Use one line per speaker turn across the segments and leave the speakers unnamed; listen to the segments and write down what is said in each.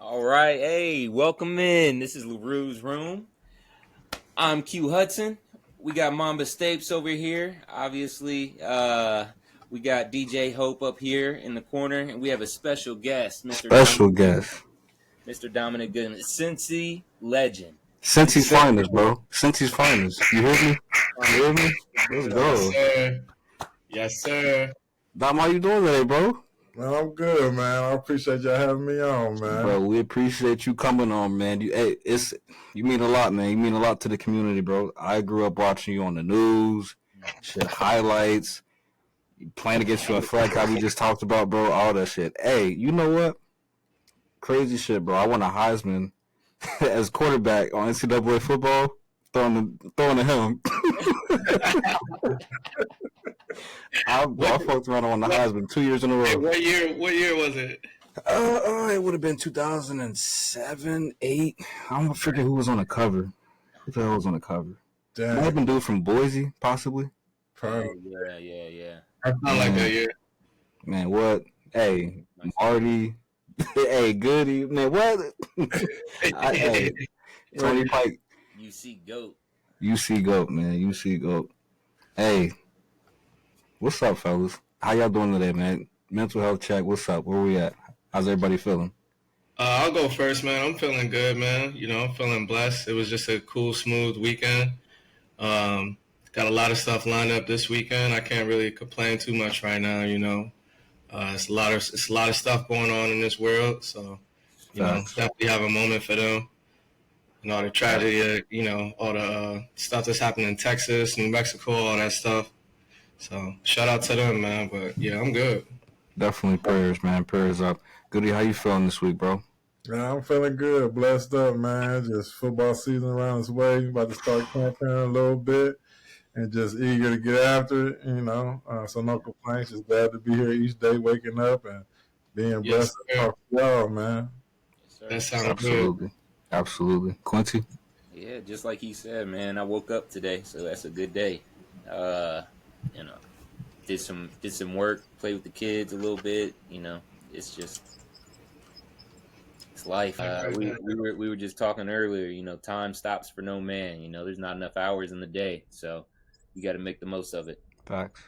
All right, hey, welcome in. This is LaRue's room. I'm Q Hudson. We got Mamba Stapes over here. Obviously, we got DJ Hope up here in the corner, and we have a special guest, Mr. Dominick Goodman, Cincy legend.
Cincy's finest, bro. Cincy's finest. You hear me? You hear me? Let's go.
Yes, sir. Yes, sir.
Dom, how you doing today, bro?
Man, I'm good, man. I appreciate y'all having me on, man.
Bro, we appreciate you coming on, man. You mean a lot, man. You mean a lot to the community, bro. I grew up watching you on the news, shit, highlights, playing against you in flag, how we just talked about, bro, all that shit. Hey, you know what? Crazy shit, bro. I won a Heisman as quarterback on NCAA football, throwing to him. I fucked around on the Heisman 2 years in a row.
Hey, what year was it?
It would have been 2007, 8. I don't forget who was on the cover. Who the hell was on the cover? Might have been dude from Boise, possibly.
Yeah.
That's not like that year.
Man, what? Hey, Marty. Hey, Goody. Man, what? Hey, Tony Pike.
UC Goat.
UC Goat, man. UC Goat. Hey, what's up, fellas? How y'all doing today, man? Mental health check. What's up? Where we at? How's everybody feeling?
I'll go first, man. I'm feeling good, man. You know, I'm feeling blessed. It was just a cool, smooth weekend. Got a lot of stuff lined up this weekend. I can't really complain too much right now, you know. It's a lot of stuff going on in this world, so you know, definitely have a moment for them. You know, the tragedy, you know, all the stuff that's happening in Texas, New Mexico, all that stuff. So shout out to them, man. But yeah, I'm good.
Definitely prayers, man. Prayers up. Goody, how you feeling this week, bro?
Yeah, I'm feeling good, blessed up, man. Just football season around its way. About to start camping a little bit and just eager to get after it, you know. So no complaints. Just glad to be here each day, waking up and being blessed to talk to y'all, man.
Yes,
that sounds good.
Absolutely. Quincy?
Yeah, just like he said, man. I woke up today, so that's a good day. You know, did some work, played with the kids a little bit. You know, it's life. We were just talking earlier. You know, time stops for no man. You know, there's not enough hours in the day, so you got to make the most of it.
Facts.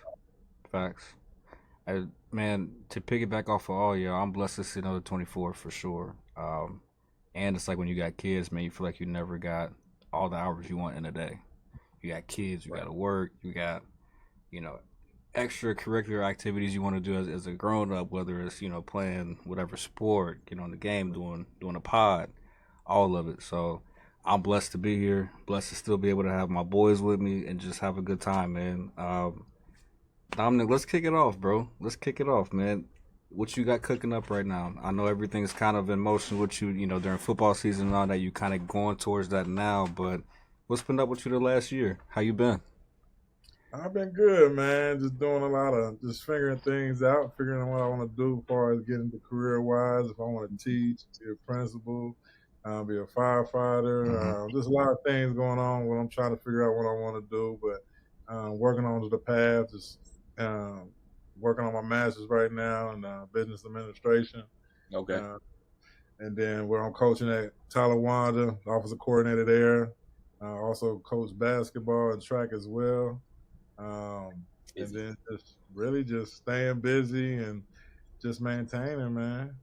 Man, to piggyback off of all y'all, I'm blessed to see another 24 for sure. And it's like when you got kids, man, you feel like you never got all the hours you want in a day. You got kids, you got to work, you got, you know, extracurricular activities you want to do as a grown up, whether it's, you know, playing whatever sport, you know, in the game, doing a pod, all of it. So I'm blessed to be here, blessed to still be able to have my boys with me and just have a good time, man. Dominick, let's kick it off, bro. Let's kick it off, man. What you got cooking up right now? I know everything's kind of in motion with you, you know, during football season and all that. You kind of going towards that now, but what's been up with you the last year? How you been?
I've been good, man. Just doing a lot of just figuring things out, figuring out what I want to do as far as getting to career-wise, if I want to teach, be a principal, be a firefighter. Just a lot of things going on when I'm trying to figure out what I want to do, but working on the path, just working on my master's right now in business administration.
Okay.
And then where I'm coaching at Talawanda, offensive coordinator there. Also coach basketball and track as well. And then just staying busy and just maintaining, man.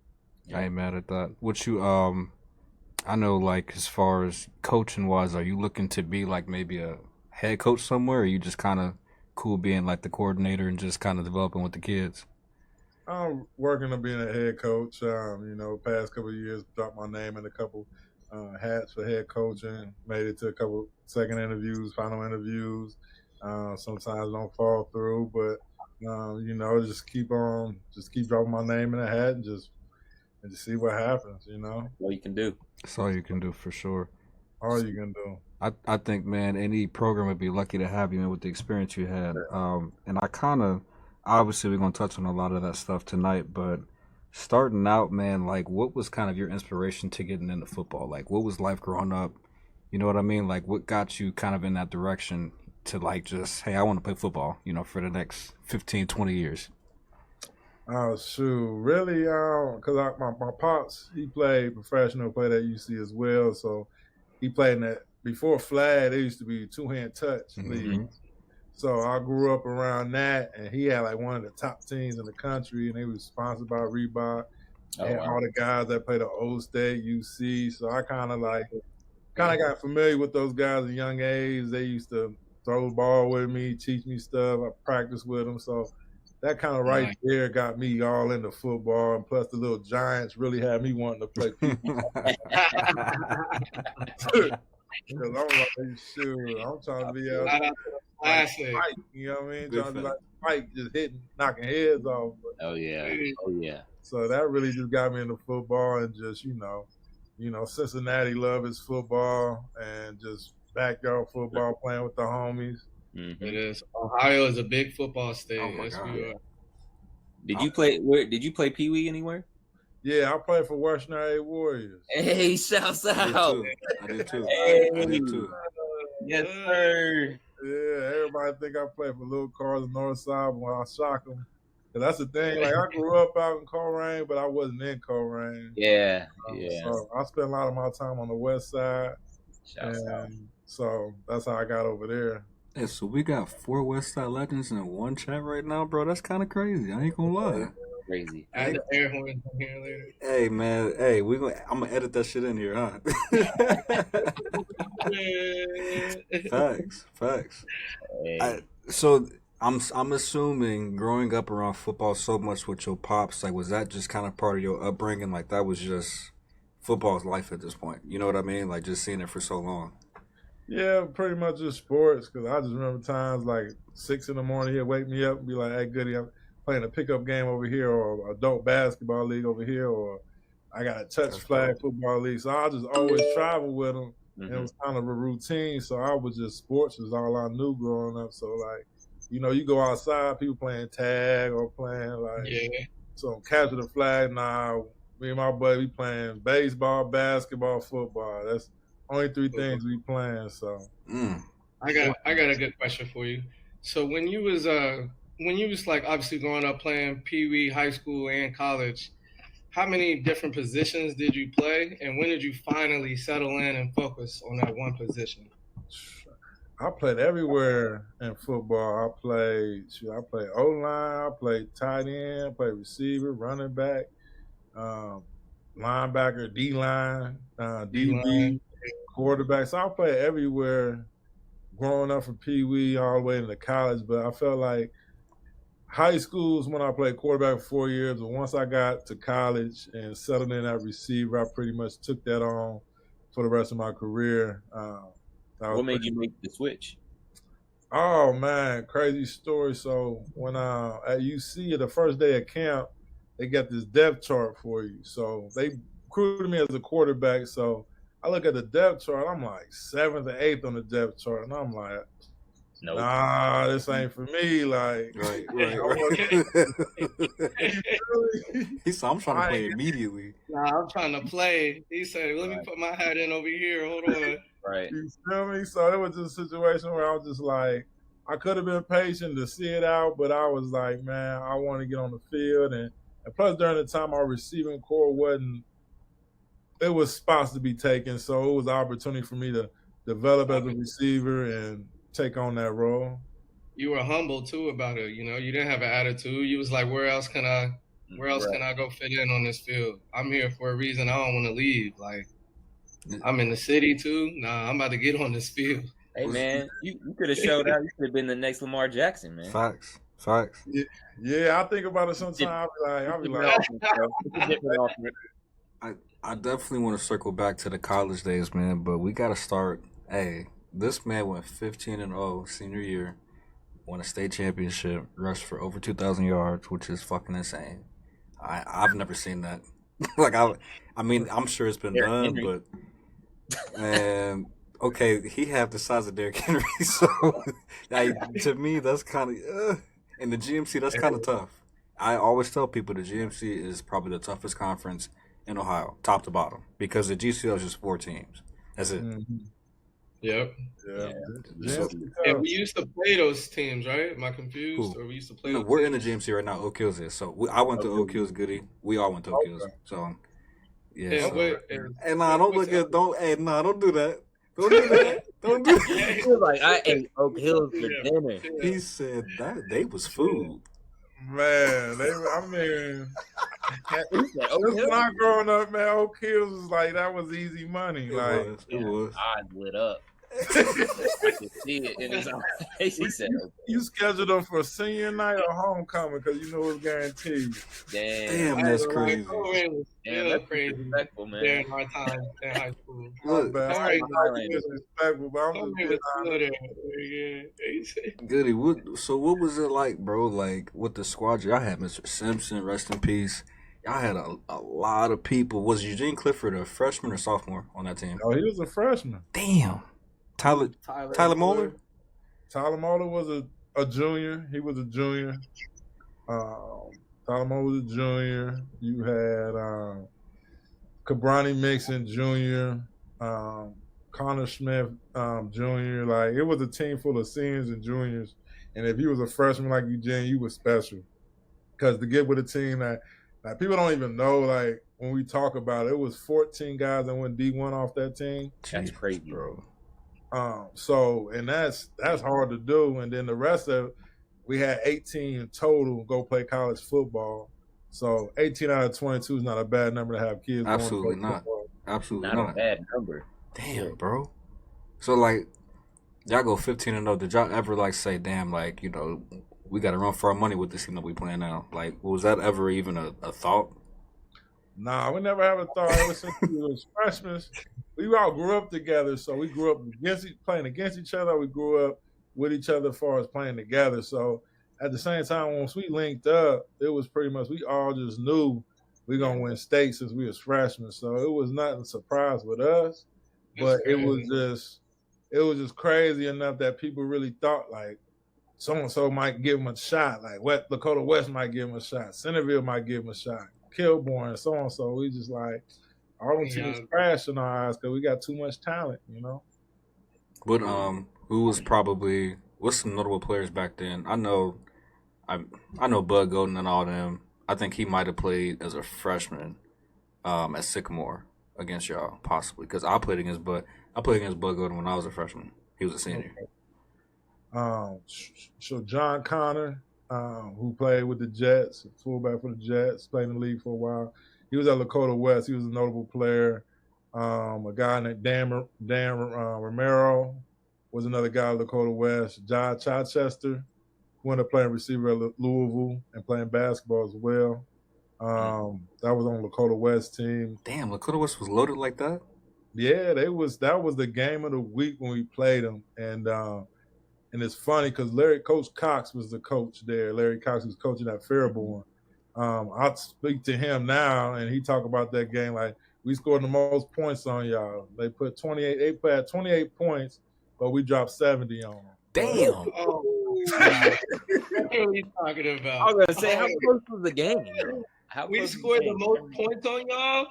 I ain't mad at that. What you I know, like, as far as coaching wise, are you looking to be like maybe a head coach somewhere, or are you just kind of cool being like the coordinator and just kind of developing with the kids?
I'm working on being a head coach. You know, past couple of years, dropped my name in a couple hats for head coaching. Made it to a couple second interviews, final interviews. Sometimes don't fall through, but you know, just keep dropping my name in a hat and just see what happens. You know,
All you can do.
That's all you can do for sure.
all you can do.
I think, man, any program would be lucky to have you, man, with the experience you had. And I kind of, obviously, we're going to touch on a lot of that stuff tonight, but starting out, man, like, what was kind of your inspiration to getting into football? Like, what was life growing up? You know what I mean? Like, what got you kind of in that direction to, like, just, hey, I want to play football, you know, for the next 15, 20 years?
Oh shoot, really? Because my pops he played professional, played at UC as well. So he played in that before flag. There used to be 2-hand touch league.
Mm-hmm.
So I grew up around that, and he had like one of the top teams in the country, and they was sponsored by Reebok. They
Oh
had
wow.
all the guys that played at Old State, UC. So I kind of got familiar with those guys at a young age. They used to throw the ball with me, teach me stuff. I practiced with them. So that kind of right
Nice.
there got me all into football. And plus the little Giants really had me wanting to play people. Because I'm like, shoot, I'm trying to be out
Shout out to the
like
classic.
Spike, you know what I mean?
Big
Trying to be
fan.
like Spike, just hitting, knocking heads off. But,
Oh yeah. Oh yeah.
so that really just got me into football and just, Cincinnati love its football and just backyard football playing with the homies.
Mm-hmm.
It is. Ohio is a big football state.
Oh, my
Yes,
God.
we are.
Did you play? Where did you play Pee Wee anywhere?
Yeah, I played for Western area Warriors.
Hey, shouts
I did
out.
too. I did too.
Hey.
I did too.
Yes, sir.
Yeah, everybody think I played for Little Cars and Northside, but when I shock them, cause that's the thing. Like I grew up out in Coleraine, but I wasn't in Coleraine.
Yeah.
So I spent a lot of my time on the west side,
Shouts out.
and so that's how I got over there.
Hey, so we got 4 West Side legends in one chat right now, bro. That's kind of crazy. I ain't gonna lie.
Crazy.
Add the air horns in here later.
Hey, man. Hey, I'm gonna edit that shit in here, huh? Facts.
Hey.
So I'm assuming growing up around football so much with your pops, like, was that just kind of part of your upbringing? Like, that was just football's life at this point. You know what I mean? Like, just seeing it for so long.
Yeah, pretty much just sports. Cause I just remember times like 6 in the morning, he'd wake me up and be like, "Hey, Goody, I'm playing a pickup game over here, or adult basketball league over here, or I got a touch flag football league." So I just always travel with him. And it was kind of a routine. So I was just sports was all I knew growing up. So like, you go outside, people playing tag or playing like some capture the flag. Nah, me and my buddy we playing baseball, basketball, football. That's only 3 things we playing. So
I got a good question for you. So when you was like obviously growing up playing Pee Wee, high school, and college, how many different positions did you play, and when did you finally settle in and focus on that one position?
I played everywhere in football. I played O-line, I played tight end, I played receiver, running back, linebacker, D-line, DB, quarterback. So I played everywhere growing up from Pee Wee all the way into college. But I felt like high school is when I played quarterback for 4 years. But once I got to college and settled in at receiver, I pretty much took that on for the rest of my career.
What made you make the switch?
Oh man, crazy story. So when at UC, the first day of camp, they got this depth chart for you. So they recruited me as a quarterback. So I look at the depth chart, I'm like 7th or 8th on the depth chart, and I'm like,
Nope.
nah, this ain't for me. Like,
Right. He said, "I'm trying to play immediately."
Nah, I'm trying to play. He said, "Let me put my hat in over here. Hold on."
Right.
You feel me? So it was just a situation where I was just like, I could have been patient to see it out, but I was like, man, I want to get on the field. And plus, during the time, our receiving core it was spots to be taken. So it was an opportunity for me to develop as a receiver and take on that role.
You were humble too about it. You didn't have an attitude. You was like, where else can I go fit in on this field? I'm here for a reason. I don't want to leave. Like, I'm in the city too. Nah, I'm about to get on this field.
Hey man, you could have showed out. You could have been the next Lamar Jackson, man.
Facts.
Yeah, I think about it sometimes. I'll be like,
I definitely want to circle back to the college days, man, but we got to start. Hey, this man went 15-0 senior year, won a state championship, rushed for over 2,000 yards, which is fucking insane. I've never seen that. Like, I mean, I'm sure it's been done, but, man, okay, he have the size of Derrick Henry, so to me, that's kind of, and the GMC, that's kind of tough. I always tell people the GMC is probably the toughest conference in Ohio, top to bottom, because the GCL is just 4 teams. That's it.
Mm-hmm.
Yep.
Yeah.
So-
And we used to play those teams, right? Am I confused?
Who?
Or we used to play
No,
those
we're in the
teams?
GMC right now. Oak Hills is. So I went to Oak Hills, Goody. We all went to Oak Hills.
Okay.
So yeah.
And
So
what-
hey, nah, don't
what's
look
up?
at don't do that. Don't do that. Don't do that.
He was like, I ate Oak Hills for
Yeah.
dinner.
He said that they was food.
Man, I mean,
He said, Oak
just
Hills?
when I growing up, man, Oak Hills was like that was easy money.
It
Yeah,
was.
eyes lit up. I could see it in his eyes. He said, Oak
You scheduled them for senior night or homecoming because you knew it was guaranteed.
Damn,
Damn,
that's
Like,
crazy.
oh, it was
damn,
still
that's
crazy
disrespectful, man.
during our time in high school.
Look,
Man,
All
I
right,
ain't like disrespectful, but I'm just
Homie
being
was
honest.
still there. Yeah.
Goody, what was it like, bro? Like with the squad, y'all had Mr. Simpson, rest in peace. Y'all had a lot of people. Was Eugene Clifford a freshman or sophomore on that team?
Oh, he was a freshman.
Damn. Tyler Moeller?
Tyler Moeller was a junior. He was a junior. Tyler Moeller was a junior. You had Cabrani Mixon Jr., Connor Smith Jr. Like, it was a team full of seniors and juniors. And if you was a freshman like Eugene, you was special. Because to get with a team that people don't even know, like, when we talk about it, it was 14 guys that went D1 off that team.
That's
Jeez,
crazy,
bro.
So, and that's hard to do. And then the rest of it, we had 18 in total go play college football. So 18 out of 22 is not a bad number to have kids.
Absolutely
going to play
not.
football.
Absolutely
not
not.
a bad number.
Damn, bro. So like, y'all go 15-0. Did y'all ever like say, damn, like, you know, we got to run for our money with this team that we playing now? Like, was that ever even a thought?
Nah, we never have a thought. Ever since we was freshmen, we all grew up together. So we grew up playing against each other. We grew up with each other as far as playing together. So at the same time, once we linked up, it was pretty much we all just knew we gonna win state since we was freshmen. So it was nothing a surprise with us, but it was just crazy enough that people really thought like so and so might give him a shot, like Dakota West might give him a shot, Centerville might give him a shot, Kilbourne, so and so. We just like all them teams crash in our eyes because we got too much talent, you know.
But who was probably what's some notable players back then? I know Bud Golden and all them. I think he might have played as a freshman at Sycamore against y'all, possibly, because I played against Bud Golden when I was a freshman. He was a senior.
So John Connor, who played with the Jets, fullback for the Jets, played in the league for a while. He was at Lakota West. He was a notable player. A guy named Dan Romero was another guy at Lakota West. John Chichester, who ended up playing receiver at Louisville and playing basketball as well. That was on Lakota West team.
Damn, Lakota West was loaded like that?
Yeah, that was the game of the week when we played them. And it's funny because Coach Cox was the coach there. Larry Cox was coaching at Fairborn. I'll speak to him now, and he talk about that game like we scored the most points on y'all. They put 28. They put 28 points, but we dropped 70 on them.
Damn.
Oh, what are we talking about?
I was gonna say, how close was the game?
We scored the most points on y'all.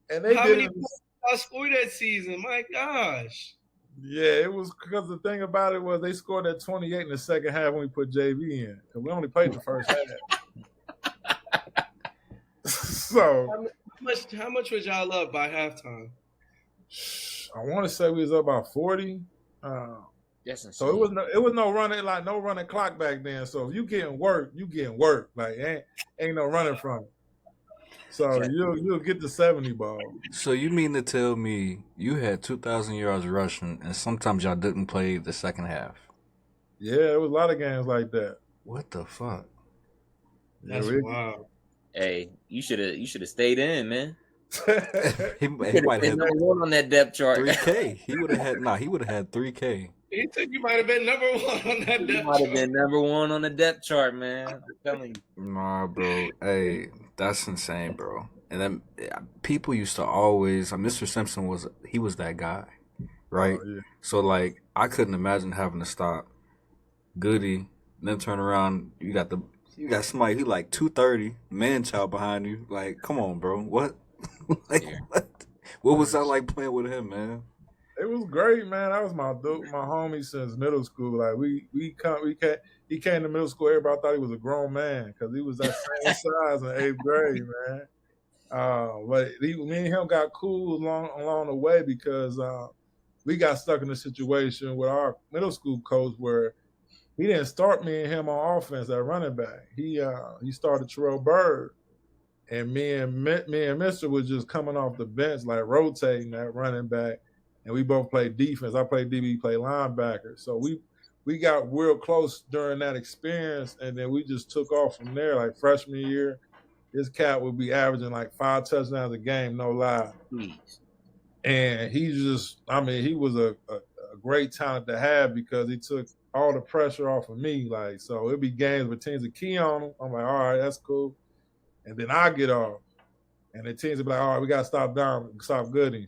And they
How
did
many
it.
points y'all scored that season? My gosh.
Yeah, it was because the thing about it was they scored at 28 in the second half when we put JV in. Because we only played the first half. So
How much was y'all up by halftime?
I want to say we was up about 40. So it was no running clock back then. So if you getting work, you getting work. Like ain't no running from it. So you'll get the 70 ball.
So you mean to tell me you had 2,000 yards rushing and sometimes y'all didn't play the second half?
Yeah, there was a lot of games like that.
What the fuck?
That's wild.
Hey, you should have stayed in, man.
he might have had
number one on that depth chart.
3K. He would have had 3K.
He said you might have been number one on that
You
depth
might have
chart.
been number one on the depth chart, man. I'm telling you.
Nah, bro. Hey, that's insane, bro. And then people used to always. Mr. Simpson was that guy, right?
Oh, yeah.
So like, I couldn't imagine having to stop Goody, then turn around. You got somebody. He like 230, man child behind you. Like, come on, bro. What? Like, what? What was that like playing with him, man?
It was great, man. That was my dude, my homie since middle school. Like he came to middle school. Everybody thought he was a grown man because he was that same size in 8th grade, man. But me and him got cool along the way because we got stuck in a situation with our middle school coach where he didn't start me and him on offense at running back. He started Terrell Bird, and me and Mister was just coming off the bench, like rotating that running back, and we both played defense. I played DB, he played linebacker. So we got real close during that experience, and then we just took off from there. Like freshman year, this cat would be averaging like 5 touchdowns a game, no lie.
Please.
And he was a great talent to have because he took all the pressure off of me. Like, so it'd be games with teams that key on him. I'm like, all right, that's cool. And then I get off. And the teams would be like, all right, we got to stop Gooding.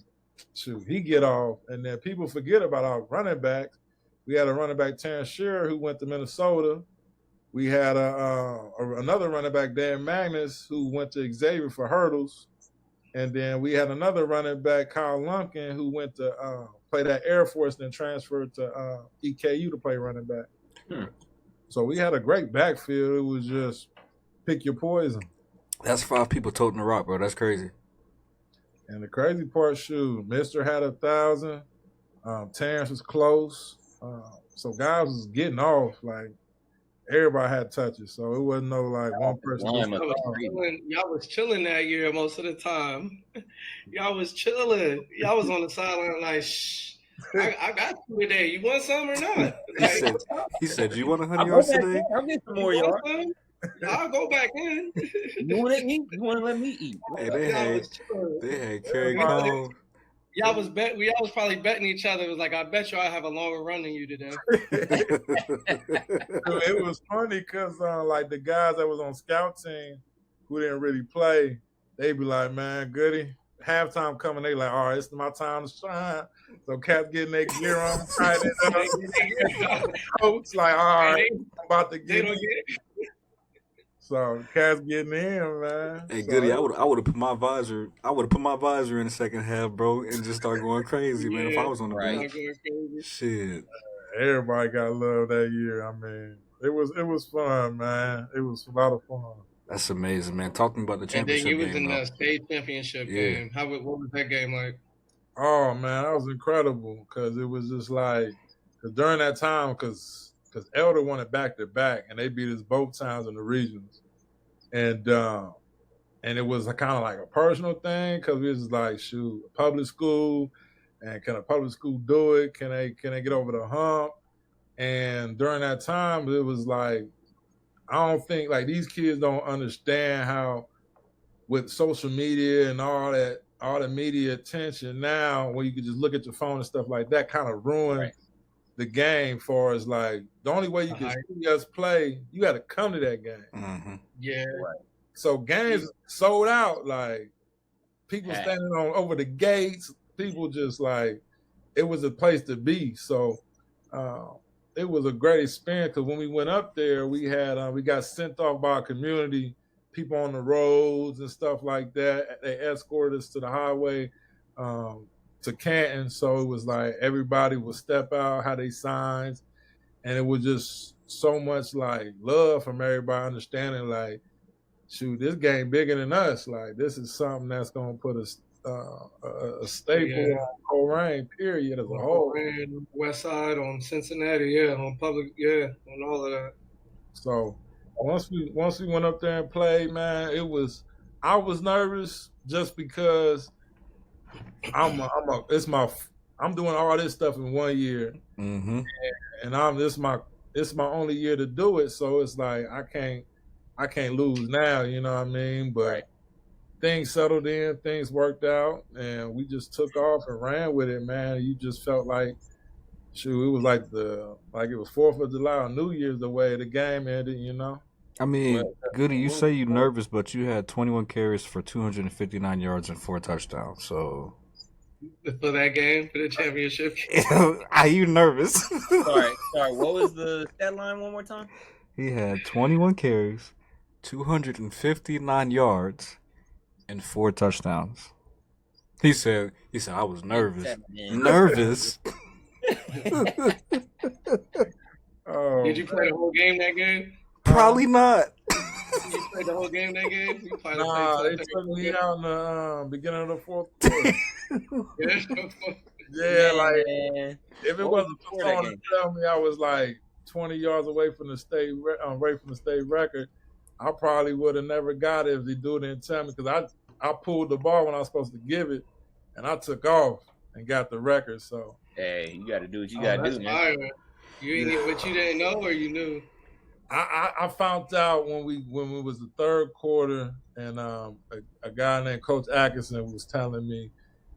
Shoot, he get off. And then people forget about our running backs. We had a running back, Terrence Shearer, who went to Minnesota. We had another running back, Dan Magnus, who went to Xavier for hurdles. And then we had another running back, Kyle Lumpkin, who went to play that Air Force and then transferred to EKU to play running back. So we had a great backfield. It was just pick your poison.
That's 5 people toting the rock, bro. That's crazy.
And the crazy part, shoot, Mister had 1,000. Terrence was close. So guys was getting off. Like, everybody had touches. So it wasn't no, like, one person.
Y'all was chilling that year most of the time. Y'all was chilling. Y'all was on the sideline like, shh. I got you today. You want some or not?
He said, you want 100 yards today?
I'll get some more yards.
I'll go back in.
You want to eat? You want to let me eat?
Hey, they had Kerry Cole.
Y'all was probably betting each other. It was like, I bet you I have a longer run than you today.
It was funny because like the guys that was on scout team who didn't really play, they be like, man, Goody, halftime coming, they like, all right, it's my time to shine. So cats getting their gear on, tight it up. Coach like, all right, I'm about to get it. So cats getting in, man.
Hey, Goody, I would have put my visor. I would have put my visor in the second half, bro, and just start going crazy, man. If I was on the bench, shit.
Everybody got love that year. I mean, it was fun, man. It was a lot of fun.
That's amazing, man. Talk to me about the championship game.
And then you was in the state championship game. What was that game like?
Oh man, that was incredible because it was just like, cause during that time, because Elder won it back to back, and they beat us both times in the regions, and it was kind of like a personal thing because it was like, shoot, public school, and can a public school do it? Can they get over the hump? And during that time, it was like, I don't think like these kids don't understand how with social media and all the media attention now, where you can just look at your phone and stuff like that, kind of ruin the game. For as like the only way you can see us play, you got to come to that game.
Mm-hmm.
Yeah.
Right. So games sold out. Like people standing over the gates. People just like it was a place to be. So it was a great experience because when we went up there, we got sent off by a community. People on the roads and stuff like that. They escorted us to the highway to Canton. So it was like everybody would step out, had their signs, and it was just so much like love from everybody, understanding like, shoot, this game bigger than us. Like this is something that's gonna put a staple on Colerain, period, as a whole.
West Side, on Cincinnati, on public, on all of that.
So once we went up there and played, man, I was nervous just because I'm doing all this stuff in 1 year, and it's my only year to do it. So it's like I can't lose now, you know what I mean? But things settled in, things worked out, and we just took off and ran with it, man. You just felt like, shoot, it was like it was 4th of July or New Year's the way the game ended, you know?
I mean, Goody, you say you're nervous, but you had 21 carries for 259 yards and 4 touchdowns. So
for that game, for the championship.
Are you nervous?
Sorry. What was the stat line one more time?
He had 21 carries, 259 yards, and 4 touchdowns. He said I was nervous.
Man.
Nervous.
Oh,
Did you play the whole game that game?
Probably not.
You played the whole game that game? You probably
nah,
played
they
till
took me
30
out in the beginning of the fourth quarter.
minutes.
Yeah, like
Man.
if it
What was
wasn't
the score
for
that
someone to
game?
tell me I was like 20 yards away from the state record, I probably would have never got it if the dude didn't tell me, because I pulled the ball when I was supposed to give it, and I took off and got the record. So
Hey, you got to do what you
Oh,
got to
that's
do, man.
fire. You ain't get what you didn't know or you knew?
I found out when it was the third quarter, and a guy named Coach Atkinson was telling me,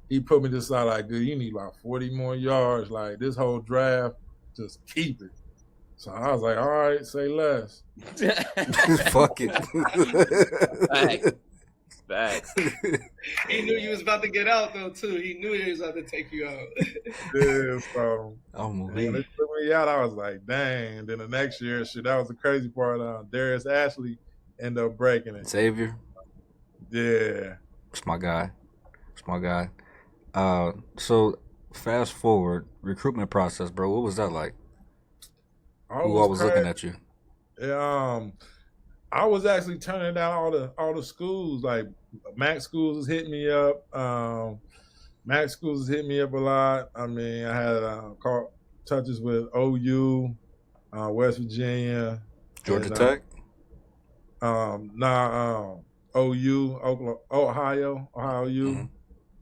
he put me this out like, dude, you need like 40 more yards. Like this whole draft, just keep it. So I was like, all right, say less.
Fuck it.
Facts.
He knew you was about to get out though too. He knew he was about to take you out.
Yeah, so
I'm
when they
weak.
took me out, I was like, dang. And then the next year, that was the crazy part. Darius Ashley ended up breaking it.
Xavier.
Yeah.
It's my guy. So fast forward, recruitment process, bro. What was that like? Who all was looking at you?
Yeah, I was actually turning down all the schools. Like Mac schools was hitting me up. Mac schools was hitting me up a lot. I mean, I had caught touches with OU, West Virginia,
Georgia
and,
Tech.
OU, Ohio U,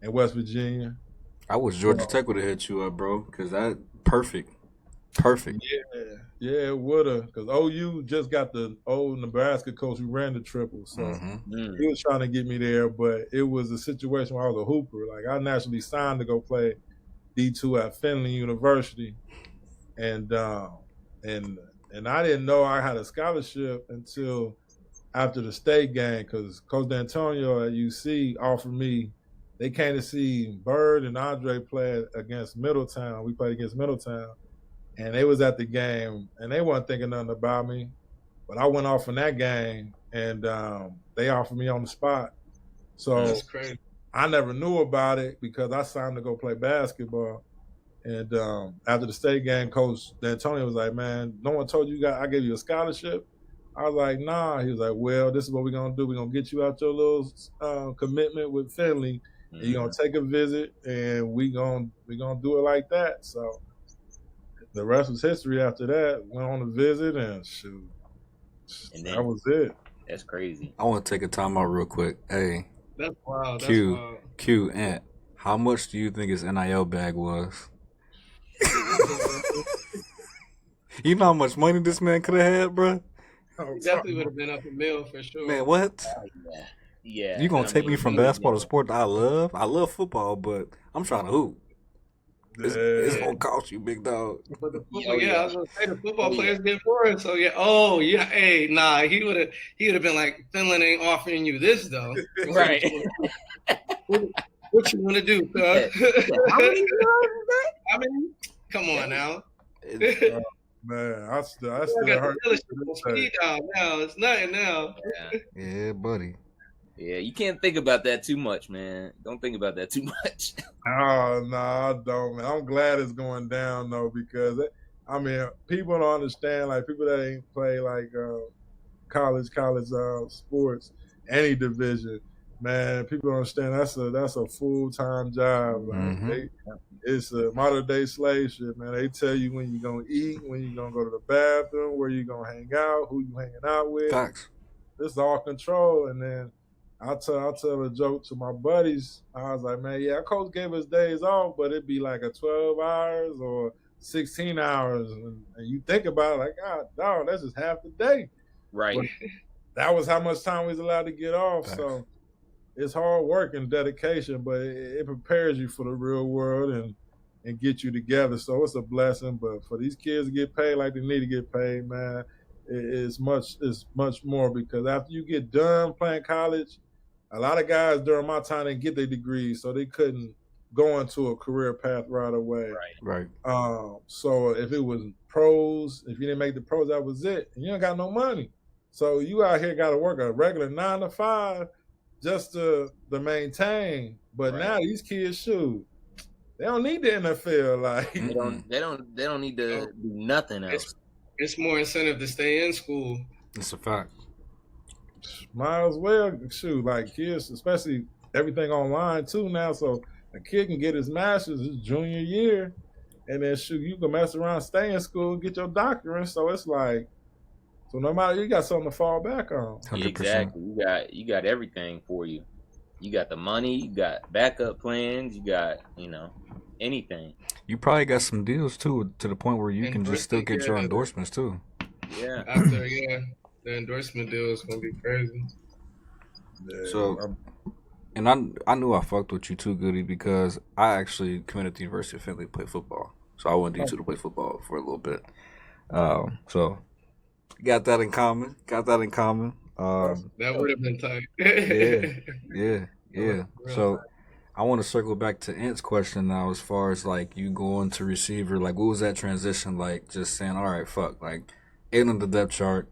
and West Virginia.
I wish Georgia Tech would have hit you up, bro, because that perfect.
Yeah, it would have, because OU just got the old Nebraska coach who ran the triple, so he was trying to get me there, but it was a situation where I was a hooper. Like I naturally signed to go play D2 at Findlay University, and I didn't know I had a scholarship until after the state game, because Coach D'Antonio at UC offered me. They came to see Bird and Andre play against Middletown. We played against Middletown. And they was at the game, and they weren't thinking nothing about me. But I went off in that game, and they offered me on the spot. So
That's crazy.
I never knew about it because I signed to go play basketball. And after the state game, Coach D'Antonio was like, man, no one told you I gave you a scholarship? I was like, nah. He was like, well, this is what we're going to do. We're going to get you out your little commitment with Finley, and you're going to take a visit, and we're gonna do it like that. So the rest was history after that. Went on a visit, and shoot,
And then,
that was it.
That's crazy.
I want to take a time out real quick. Hey,
That's wild.
Q, Ant, how much do you think his NIL bag was? You know how much money this man could have had, bro?
He definitely would have been up a mill for sure.
Man, what?
Yeah.
You gonna take me from basketball to sport that I love? I love football, but I'm trying to hoop. It's gonna cost you, big dog.
But the football, I was gonna say the football players get for it. So hey, nah, he would have been like, Finland ain't offering you this though.
Right.
What you want to do, cuz?
How many
I mean, come on now.
Man, I still hurt.
Speed down now. It's nothing now.
Yeah, buddy.
Yeah, you can't think about that too much, man. Don't think about that too much.
Oh, no, I don't, man. I'm glad it's going down, though, because, I mean, people don't understand, like, people that ain't play, like, college sports, any division, man, people don't understand that's a full-time job. Like, it's a modern-day slave ship, man. They tell you when you're going to eat, when you're going to go to the bathroom, where you're going to hang out, who you hanging out with.
Facts.
It's all control, and then I tell a joke to my buddies. I was like, man, yeah, coach gave us days off, but it'd be like a 12 hours or 16 hours. And you think about it like, God, dog, that's just half the day.
Right.
But that was how much time we was allowed to get off. Thanks. So it's hard work and dedication, but it prepares you for the real world and get you together. So it's a blessing. But for these kids to get paid like they need to get paid, man, it's much more, because after you get done playing college, a lot of guys during my time didn't get their degrees, so they couldn't go into a career path right away.
Right.
So if it was pros, if you didn't make the pros, that was it. And you ain't got no money. So you out here got to work a regular 9 to 5 just to maintain. But
Right.
now these kids, shoot, they don't need the NFL. Like,
They don't need to do nothing else.
It's more incentive to stay in school.
It's a fact.
might as well shoot. Like kids, especially everything online too now. So a kid can get his master's his junior year, and then shoot, you can mess around, stay in school, get your doctorate. So it's like, so no matter, you got something to fall back on.
100%.
Exactly. You got everything for you. You got the money. You got backup plans. You got anything.
You probably got some deals too, to the point where you can just still get your endorsements too.
Yeah.
After the endorsement deal is gonna be crazy.
Yeah,
So, and I knew I fucked with you too, Goody, because I actually committed to the University of Findlay to play football. So I went to U2 to play football for a little bit. So got that in common.
That would have been tight.
Yeah. So I want to circle back to Ant's question now, as far as like you going to receiver. Like, what was that transition like? Just saying, all right, fuck, like, 8 on the depth chart.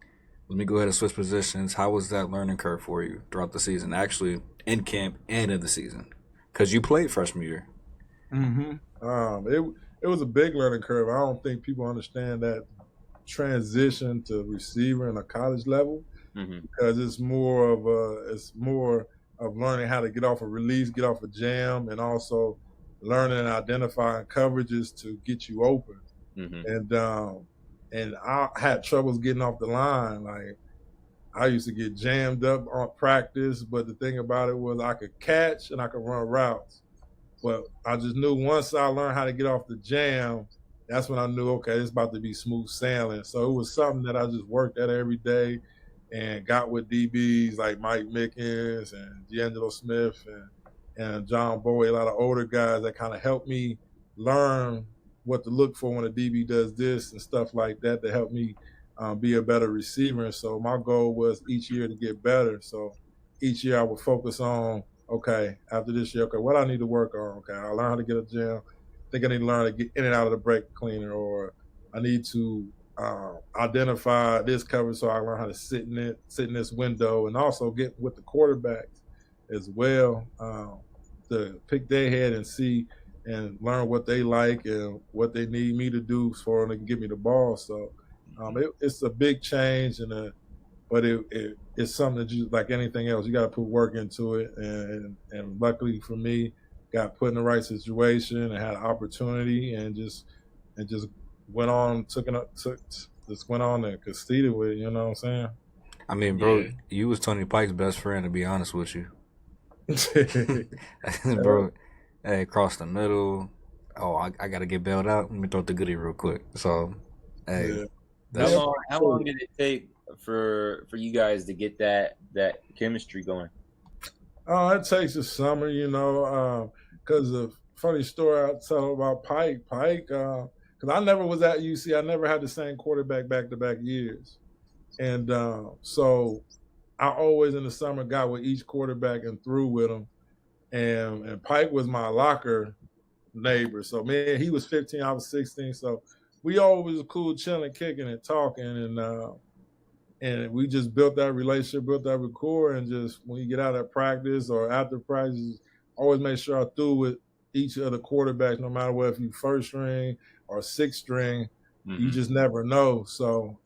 Let me go ahead and switch positions. How was that learning curve for you throughout the season? Actually, in camp and in the season, because you played freshman year.
It was a big learning curve. I don't think people understand that transition to receiver in a college level, because it's more of learning how to get off a release, get off a jam, and also learning and identifying coverages to get you open. And I had troubles getting off the line. Like, I used to get jammed up on practice, but the thing about it was I could catch and I could run routes. But I just knew once I learned how to get off the jam, that's when I knew, okay, it's about to be smooth sailing. So it was something that I just worked at every day and got with DBs like Mike Mickens and D'Angelo Smith and John Bowie, a lot of older guys that kind of helped me learn what to look for when a DB does this and stuff like that to help me be a better receiver. And so my goal was each year to get better. So each year I would focus on, okay, after this year, okay, what I need to work on? Okay, I learned how to get a jam. I think I need to learn to get in and out of the brake cleaner, or I need to identify this coverage so I learn how to sit in this window, and also get with the quarterbacks as well to pick their head and see and learn what they like and what they need me to do for them to give me the ball. So it's a big change, but it's something that you, like anything else, you got to put work into it. And luckily for me, got put in the right situation and had an opportunity and just went on, just went on and conceded with it. You know what I'm saying?
I mean, bro, you was Tony Pike's best friend, to be honest with you. Bro, hey, across the middle. Oh, I got to get bailed out. Let me throw the Goody real quick. So, hey.
Yeah. How long did it take for you guys to get that chemistry going?
It takes a summer, because the funny story I tell about Pike, because I never was at UC. I never had the same quarterback back-to-back years. And so I always in the summer got with each quarterback and threw with them. And Pike was my locker neighbor. So, man, he was 15, I was 16. So we always were cool, chilling, kicking and talking. And we just built that relationship, built that rapport. And just when you get out of practice or after practice, always make sure I threw with each of the quarterbacks, no matter whether you first string or sixth string. You just never know. So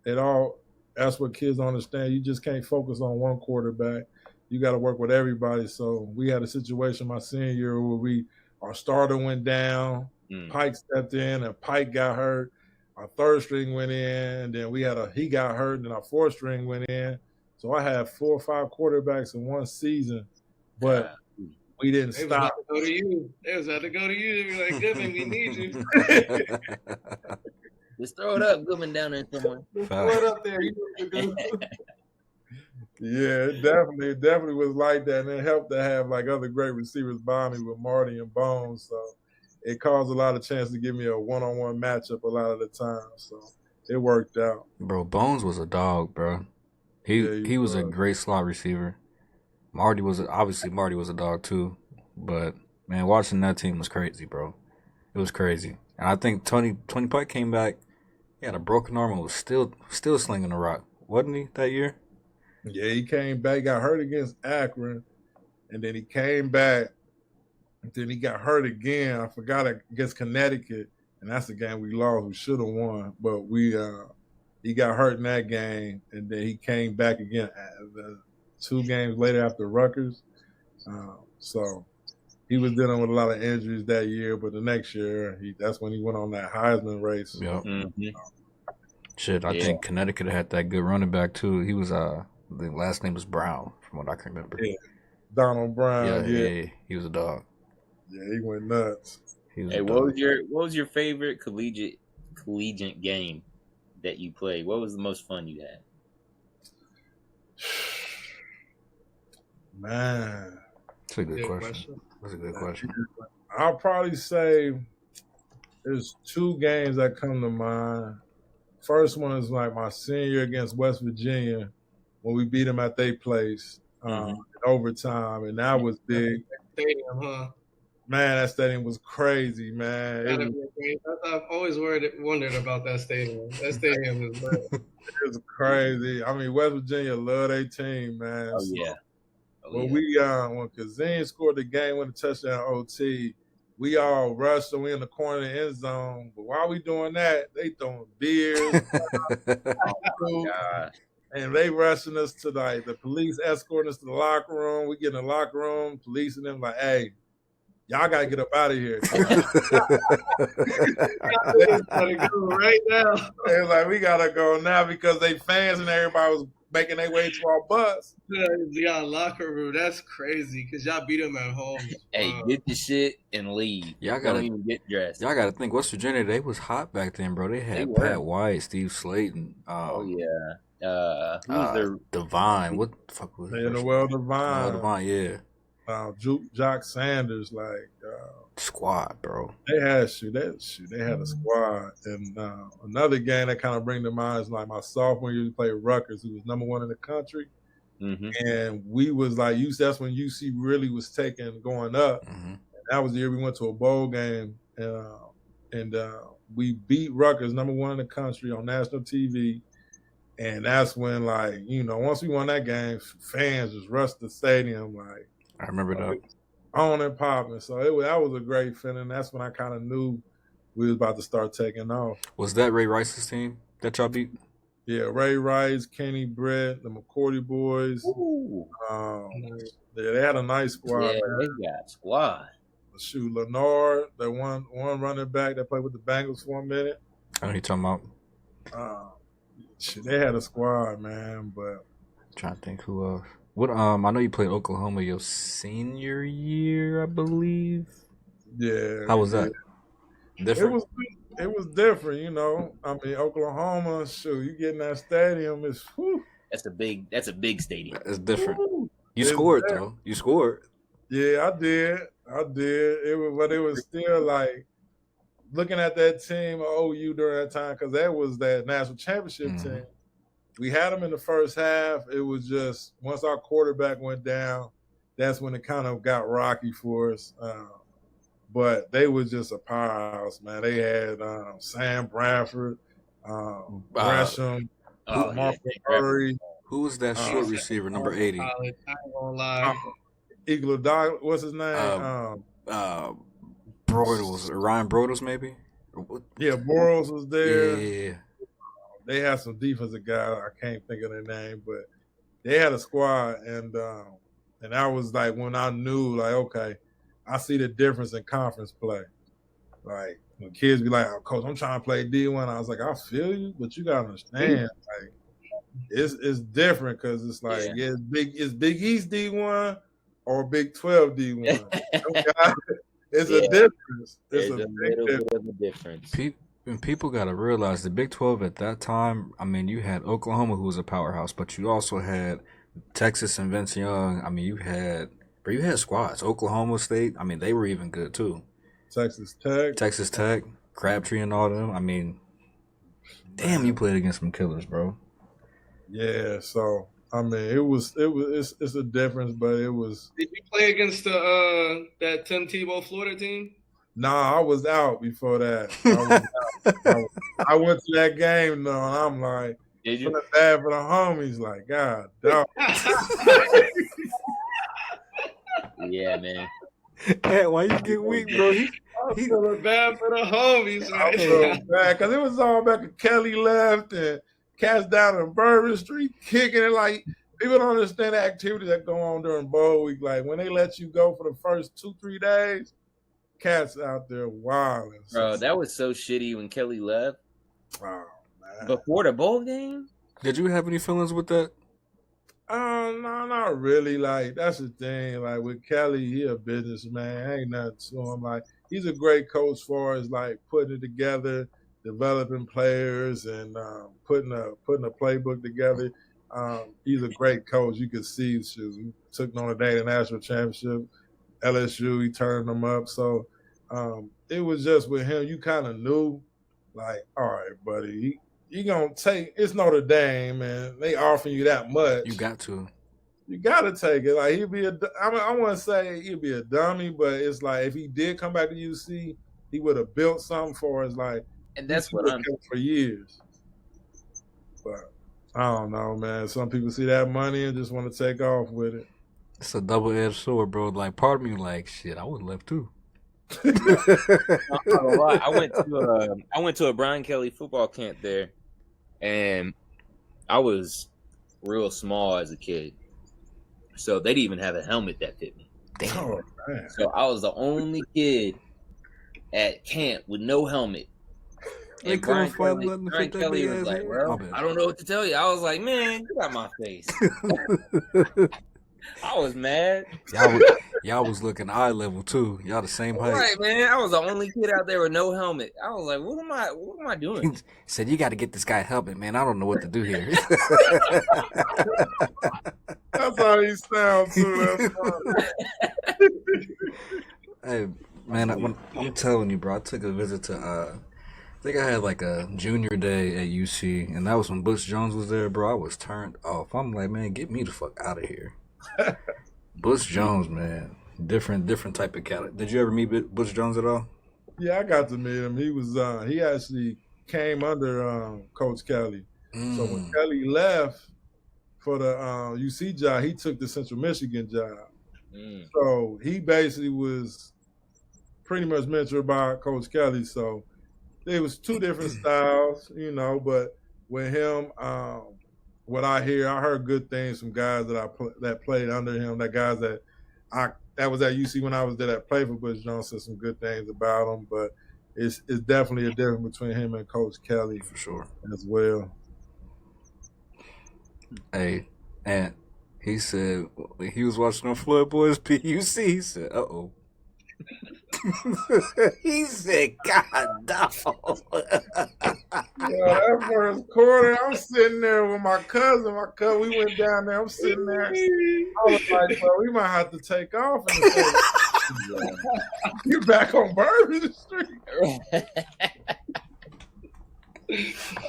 that's what kids don't understand. You just can't focus on one quarterback. You got to work with everybody. So we had a situation my senior year where our starter went down, Pike stepped in, and Pike got hurt. Our third string went in, and then he got hurt, and our fourth string went in. So I had 4 or 5 quarterbacks in one season, but we didn't stop.
They was about to go to you. They be like, Goodman, we need you.
Just throw it up, Goodman, down there somewhere.
Throw it up there.
Yeah, it definitely was like that, and it helped to have like other great receivers behind me with Marty and Bones. So it caused a lot of chance to give me a one-on-one matchup a lot of the time. So it worked out.
Bro, Bones was a dog, bro. He was a great slot receiver. Marty was a dog too. But man, watching that team was crazy, bro. It was crazy. And I think Tony Pike came back. He had a broken arm and was still slinging the rock, wasn't he, that year?
Yeah, he came back, got hurt against Akron, and then he came back. Then he got hurt again. I forgot against Connecticut, and that's the game we lost. We should have won, but he got hurt in that game, and then he came back again 2 games later after Rutgers. So he was dealing with a lot of injuries that year, but the next year, that's when he went on that Heisman race.
Yep.
Mhm.
Shit, I think Connecticut had that good running back too. He was the last name was Brown, from what I can remember.
Yeah. Donald Brown.
Yeah, he was a dog.
Yeah, he went nuts.
Hey, what was your favorite collegiate game that you played? What was the most fun you had?
Man,
that's a good question. That's a good question.
I'll probably say there's 2 games that come to mind. First one is like my senior year against West Virginia when we beat them at their place in overtime, and that was big.
Stadium, huh?
Man, that stadium was crazy, man.
I've always wondered about that stadium. That stadium is
it was crazy. I mean, West Virginia love their team, man.
Oh, yeah.
When Kazim scored the game with a touchdown OT, we all rushed and we in the corner of the end zone. But while we doing that, they throwing beers. And they rushing us to the police escorting us to the locker room. We get in the locker room, police and them like, hey, y'all gotta get up out of here.
Right now.
They're like, we gotta go now because they fans and everybody was making their way to our bus.
Yeah, locker room. That's crazy because y'all beat them at home.
Hey, get the shit and leave.
Y'all
don't even get dressed.
Y'all gotta think West Virginia, they was hot back then, bro. They had Pat White, Steve Slayton.
Who's their
Divine? What the fuck was it?
Noel Divine.
Divine, yeah.
Jock Sanders,
squad, bro.
They had a squad. And another game that kind of bring to mind is like my sophomore year, we played Rutgers, who was #1 in the country.
Mm-hmm.
And we was like, that's when UC really was going up.
Mm-hmm.
And that was the year we went to a bowl game. And we beat Rutgers, #1 in the country on national TV. And that's when, once we won that game, fans just rushed the stadium,
I remember that.
On and popping. So that was a great feeling. That's when I kind of knew we was about to start taking off.
Was that Ray Rice's team that y'all beat?
Yeah, Ray Rice, Kenny Brett, the McCourty boys. They had a nice squad.
Yeah, they got squad.
Shoot, Lenard, the one running back that played with the Bengals for a minute.
I know you're talking about.
They had a squad, man. But
I'm trying to think who else. What I know you played Oklahoma your senior year, I believe.
Yeah.
How was that? Different?
It was different, I mean, Oklahoma, you get in that stadium, it's whew.
That's a big stadium.
It's different. You scored though. You scored.
Yeah, I did. It was still looking at that team of OU during that time, because that was that national championship team. We had them in the first half. It was just once our quarterback went down, that's when it kind of got rocky for us. But they was just a powerhouse, man. They had Sam Bradford, Gresham, Mark Murray.
Who was that short receiver, number 80?
I ain't gonna lie.
Eagle Dog, what's his name?
Broyles, Ryan Broyles, maybe?
Yeah, Broyles was there.
Yeah.
They had some defensive guys. I can't think of their name, but they had a squad, and that was when I knew, okay, I see the difference in conference play. When kids be like, oh, Coach, I'm trying to play D1. I was like, I feel you, but you gotta understand, it's different because it's it's Big East D1 or Big 12 D1. It's a difference. It's a big difference.
Bit of a difference.
And people got to realize the Big 12 at that time, I mean, you had Oklahoma, who was a powerhouse, but you also had Texas and Vince Young. I mean, you had squads. Oklahoma State, I mean, they were even good too.
Texas Tech,
Crabtree and all them. I mean, damn, you played against some killers, bro.
Yeah, so I mean, it's a difference, but it was.
Did you play against that Tim Tebow Florida team?
Nah, I was out before that. I went to that game though, and I'm like,
Did you?
Feeling bad for the homies, like, God, dog.
Yeah, man.
Hey, why you get weak, bro? He
feeling bad for the homies,
I was
man.
so bad because it was all back when Kelly left and cats down in Bourbon Street kicking it. Like, people don't understand the activity that go on during bowl week. Like, when they let you go for the first 2-3 days, cats out there wilding.
Bro, that was so shitty when Kelly left.
Oh, man.
Before the bowl game?
Did you have any feelings with that?
No, not really. Like, that's the thing. Like, with Kelly, he a businessman. Ain't nothing to him. Like, he's a great coach as far as, like, putting it together, developing players, and putting a playbook together. He's a great coach. You could see he took Notre Dame to the national championship. LSU, he turned them up. So it was just with him, you kind of knew, like, all right, buddy, you gonna take it's Notre Dame, and they offering you that much.
You got to.
You gotta take it. Like, he'd be I want to say he'd be a dummy, but it's like if he did come back to UC, he would have built something for us. Like,
And that's what I'm
for years. But I don't know, man. Some people see that money and just want to take off with it.
It's a double-edged sword, bro. Like, part of me, like, shit, I would have left too.
not gonna lie. I went to a Brian Kelly football camp there, and I was real small as a kid, so they didn't even have a helmet that fit me.
Damn.
Oh, man.
So I was the only kid at camp with no helmet.
They
And
couldn't
Brian
find
Kelly,
nothing to
Brian
fit that
Kelly
big
was
ass
like,
head.
"Bro,
My bad.
I don't know what to tell you." I was like, "Man, you got my face." I was mad.
Y'all was looking eye level too. Y'all the same height.
Right, man. I was the only kid out there with no helmet. I was like, "What am I doing?"
He said, "You got to get this guy a helmet, man. I don't know what to do here."
That's how he sounds too. That's funny.
Hey, man, I'm telling you, bro. I took a visit to. I think I had like a junior day at UC, and that was when Butch Jones was there, bro. I was turned off. I'm like, man, get me the fuck out of here. Butch Jones, man, different type of cat. Did you ever meet Butch Jones at all?
Yeah, I got to meet him. He was he actually came under Coach Kelly. So when Kelly left for the UC job, he took the Central Michigan job. So he basically was pretty much mentored by Coach Kelly. So there was two different styles, you know, but with him, what I heard good things from guys that played under him, that was at UC when I was there that played for Butch Jones, said some good things about him, but it's definitely a difference between him and Coach Kelly
For sure.
as well.
Hey, and he said when he was watching on Floyd Boys PUC, he said, "Uh-oh." He said, "God, dog."
That first quarter, I'm sitting there with my cousin. We went down there. I'm sitting there. I was like, bro, we might have to take off. You're back on Bourbon Street.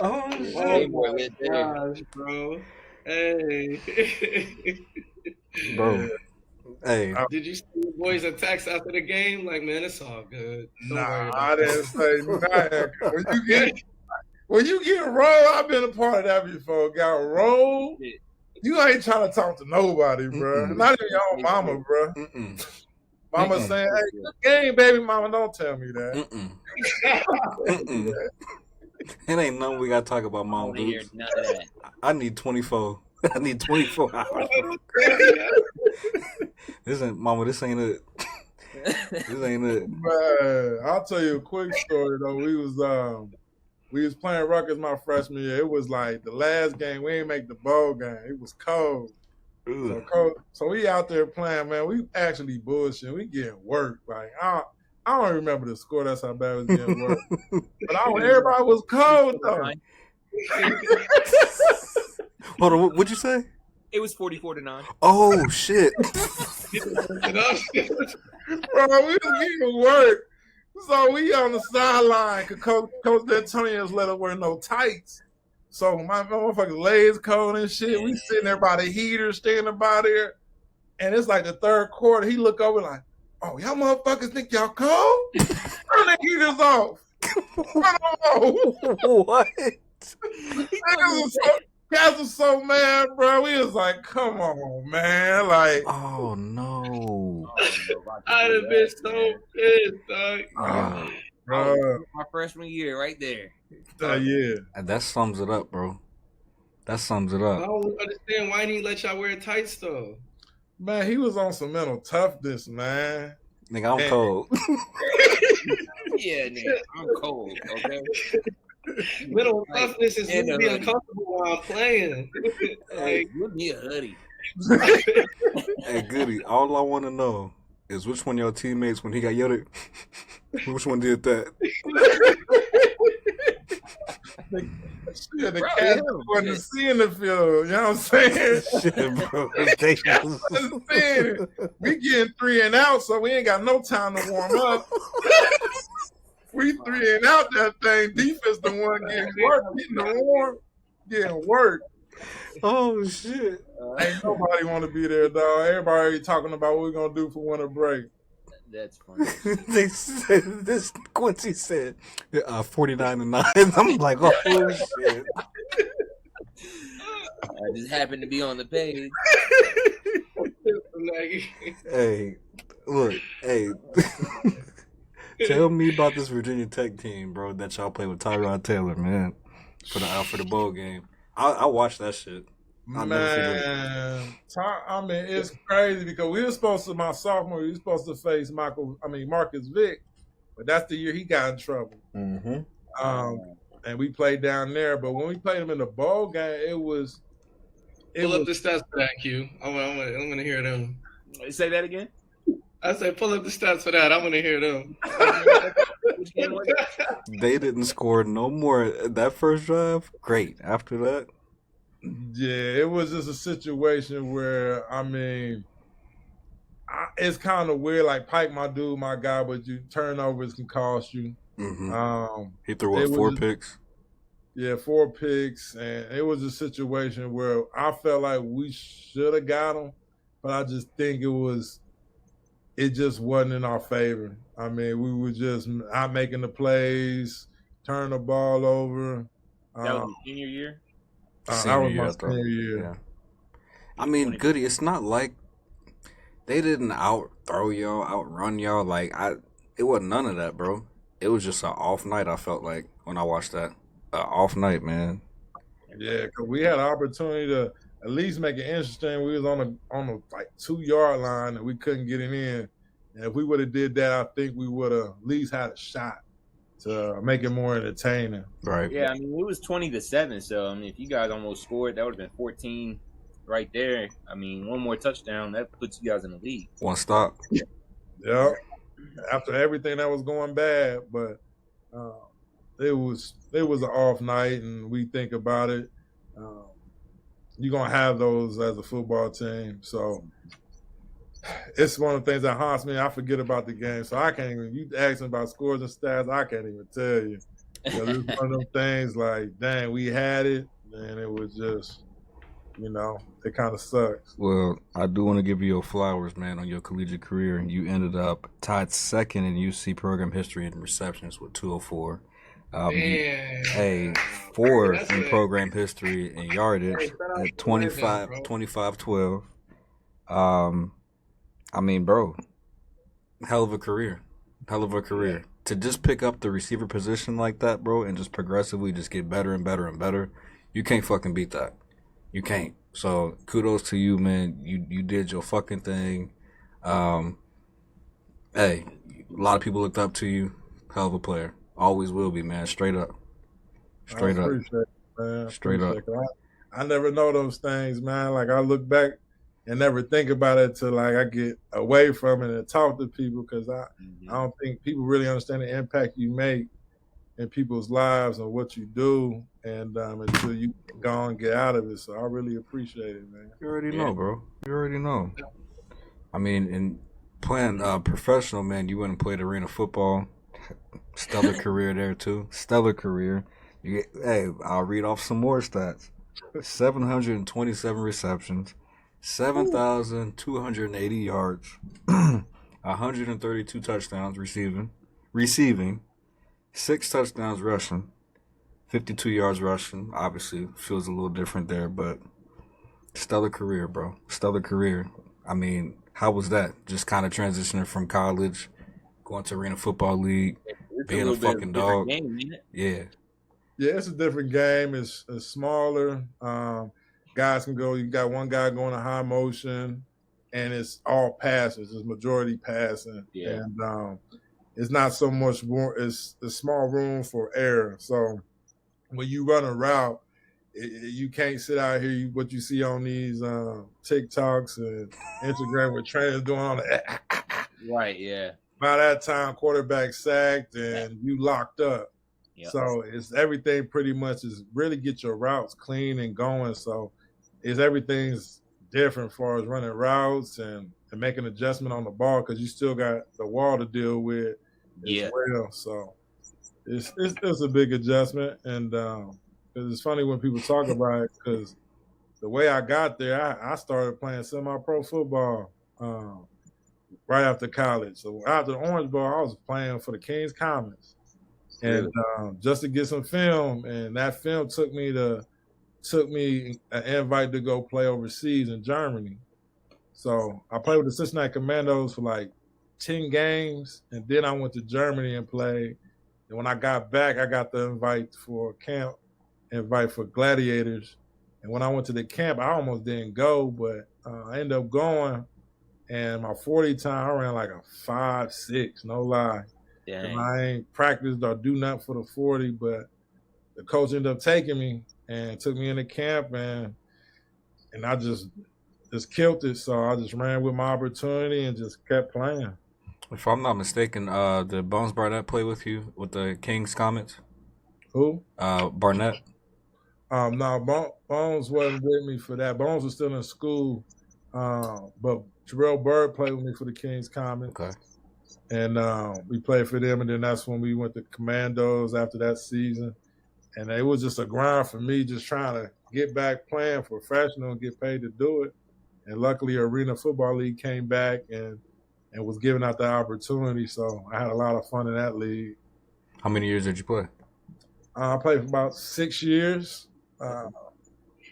Oh my gosh, bro. Hey.
Bro. Hey.
Did you see the boys' text after the game? Like, man, it's all good. Don't worry
I
about it.
didn't say nothing. When you get rolled, I've been a part of that before. Got rolled. You ain't trying to talk to nobody, bro. Not even your own mama, bro. Mama saying, "Hey, good game, baby mama. Don't tell me that."
It ain't nothing we gotta talk about, Mom.
Hear none of that.
I need 24. I need 24 hours. This ain't it. This ain't it.
Man, I'll tell you a quick story though. We was playing Rutgers my freshman year. It was like the last game. We ain't make the bowl game. It was cold. So we out there playing, man. We actually bullshit. We getting worked. Like I don't remember the score. That's how bad it was getting worked. But everybody was cold though.
Hold on, what'd you say?
It was 44-9.
Oh shit!
Bro, we was getting worked. So we on the sideline because Coach D'Antonio's let us wear no tights. So my motherfucking legs cold and shit. We sitting there by the heater, standing by there. And it's like the third quarter. He look over like, "Oh, y'all motherfuckers think y'all cold? Turn the heaters off."
What?
Guys was so mad, bro. We was like, come on, man. Like,
Oh no.
I'd have been so pissed, dog.
Yo,
bro.
My freshman year, right there.
Yeah.
that sums it up, bro. That sums it
I
up.
don't understand why didn't he let y'all wear tights though.
Man, he was on some mental toughness, man.
Nigga, I'm
Man.
cold.
Yeah, nigga, I'm cold. Okay.
Mental toughness is
Yeah,
really
no,
uncomfortable while I'm playing.
Hey, give me a hoodie.
Hey, Goody, all I want to know is which one of your teammates, when he got yelled at, which one did that?
Yeah, the
Bro,
cat
yeah.
wasn't seeing the field. You know what I'm saying?
Shit, bro. They was-
Wasn't seeing it. We getting 3 and out, so we ain't got no time to warm up. We 3 and out that thing. Defense the one getting work, getting the warm, getting work.
Oh, shit.
Ain't nobody want to be there, dog. Everybody already talking about what we're gonna do for winter break.
That's funny.
They said, this Quincy said 49-9. I'm like, oh, shit.
I just happened to be on the page.
Hey, look, hey. Tell me about this Virginia Tech team, bro, that y'all play with Tyrod Taylor, man, for the bowl game. I watched that shit. I'll never forget it.
Man, I mean, it's crazy because we were supposed to, my sophomore, we were supposed to face Marcus Vick, but that's the year he got in trouble.
Mm-hmm.
And we played down there, but when we played him in the bowl game, it was.
Pull up the stats for that, Q. I'm gonna hear them.
Say that again.
I said, pull up the stats for that. I'm gonna hear them.
Which game was it?
They didn't score no more that first drive. Great. After that,
Yeah, it was just a situation where, I mean, it's kind of weird. Like, Pike, my dude, my guy, but turnovers can cost you.
mm-hmm. He threw
it
up 4
was-
picks.
Yeah, 4 picks, and it was a situation where I felt like we should have got him, but I just think it just wasn't in our favor. I mean, we were just not making the plays, turn the ball over.
That was your junior year.
That was my
I thought.
senior year.
Yeah. I mean, Goody, it's not like they didn't out-throw y'all, outrun y'all. Like, it wasn't none of that, bro. It was just an off night, I felt like, when I watched that. Off night, man.
Yeah, because we had an opportunity to at least make it interesting. We was on a like 2-yard line and we couldn't get it in. And if we would have did that, I think we would have at least had a shot to make it more entertaining.
Right.
Yeah, I mean, it was 20-7. So I mean, if you guys almost scored, that would have been 14 right there. I mean, one more touchdown, that puts you guys in the lead.
One stop.
Yeah. After everything that was going bad, but it was an off night, and we think about it. You're gonna have those as a football team, so it's one of the things that haunts me. I forget about the game, so I can't even. You asking about scores and stats, I can't even tell you. It's one of them things like, dang, we had it, and it was just, it kind of sucks.
Well, I do want to give you your flowers, man, on your collegiate career. You ended up tied second in UC program history in receptions with 204. Hey, 4th in program history in yardage at 25-12. I mean, bro, hell of a career. To just pick up the receiver position like that, bro, and just progressively just get better and better and better, you can't fucking beat that. You can't. So kudos to you, man. You did your fucking thing. Hey, a lot of people looked up to you. Hell of a player. Always will be, man. Straight up.
I appreciate it, man.
Straight up.
I never know those things, man. Like, I look back and never think about it till like I get away from it and talk to people, because I don't think people really understand the impact you make in people's lives and what you do, and until you go and get out of it. So I really appreciate it, man.
You already know, bro. You already know. I mean, in playing professional, man, you went and played arena football. Stellar career there too. Stellar career. Hey, I'll read off some more stats. 727 receptions, 7,280 yards, 132 touchdowns receiving, 6 touchdowns rushing, 52 yards rushing. Obviously, feels a little different there, but stellar career, bro. Stellar career. I mean, how was that? Just kind of transitioning from college, going to Arena Football League,
It's a
being a
little bit of a
fucking
different
dog.
game, isn't it?
Yeah.
Yeah, it's a different game. It's smaller. Guys can go. You got one guy going to high motion, and it's all passes. It's majority passing,
Yeah.
and it's not so much more. It's a small room for error. So when you run a route, you can't sit out here. What you see on these TikToks and Instagram with trainers doing all that.
Right. Yeah.
By that time, quarterback sacked and you locked up.
Yep.
So it's everything pretty much is really get your routes clean and going. So it's everything's different as far as running routes and making adjustment on the ball because you still got the wall to deal with as well. So it's a big adjustment, and because it's funny when people talk about it because the way I got there, I started playing semi-pro football right after college. So after the Orange Bowl, I was playing for the Kings Commons. And just to get some film, and that film took me an invite to go play overseas in Germany. So I played with the Cincinnati Commandos for like 10 games, and then I went to Germany and played. And when I got back, I got the invite for Gladiators. And when I went to the camp, I almost didn't go, but I ended up going. And my 40 time, I ran like a 5.6, no lie. And I ain't practiced or do nothing for the 40, but the coach ended up taking me and took me into camp, and I just killed it. So I just ran with my opportunity and just kept playing.
If I'm not mistaken, did Bones Barnett play with you with the Kings Comets?
Who?
Barnett.
No, Bones wasn't with me for that. Bones was still in school, but Terrell Bird played with me for the Kings Comets.
Okay.
And we played for them, and then that's when we went to Commandos after that season. And it was just a grind for me, just trying to get back playing professional and get paid to do it. And luckily, Arena Football League came back and was giving out the opportunity. So I had a lot of fun in that league.
How many years did you play?
I played for about 6 years. And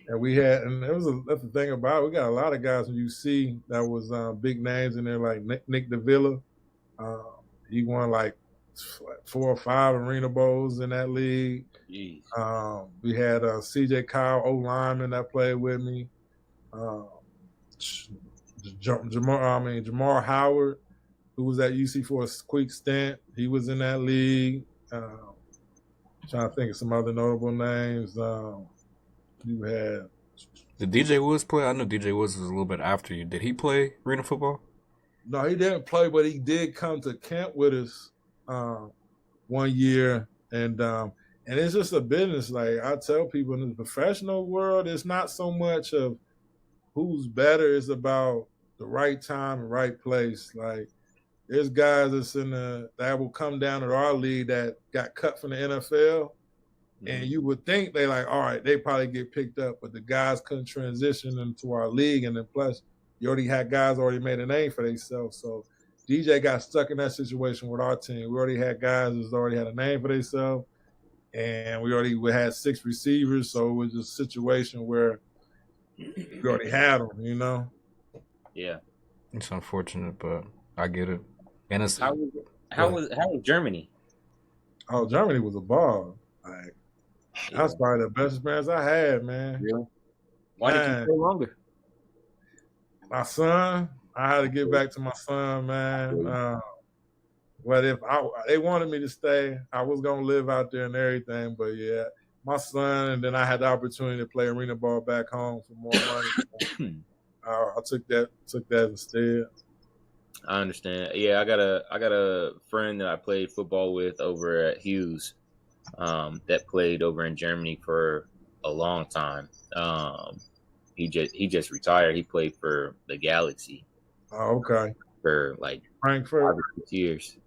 that's the thing about it. We got a lot of guys from UC that was big names in there, like Nick Davila. He won like 4 or 5 Arena Bowls in that league. We had CJ Kyle, O-lineman that played with me. Jamar Howard, who was at UC for a quick stint. He was in that league. Trying to think of some other notable names. You had.
Did DJ Woods play? I know DJ Woods was a little bit after you. Did he play Arena football?
No, he didn't play, but he did come to camp with us 1 year, and it's just a business. Like I tell people in the professional world, it's not so much of who's better; it's about the right time and right place. Like there's guys that will come down to our league that got cut from the NFL, and you would think they like, all right, they probably get picked up, but the guys couldn't transition into our league, and then plus you already had guys already made a name for themselves. So DJ got stuck in that situation with our team. We already had guys who's already had a name for themselves, and we had 6 receivers, so it was just a situation where we already had them, you know?
Yeah.
It's unfortunate, but I get it. And it's
how was Germany?
Oh, Germany was a ball. Like that's probably the best experience I had, man.
Really? Why did you stay longer?
My son, I had to get back to my son, man. But if they wanted me to stay, I was gonna live out there and everything. But yeah, my son, and then I had the opportunity to play arena ball back home for more money. I took that instead.
I understand. Yeah, I got a friend that I played football with over at Hughes, that played over in Germany for a long time. He just retired. He played for the Galaxy.
Oh, okay.
For like
Frankfurt.
5 or 6 years.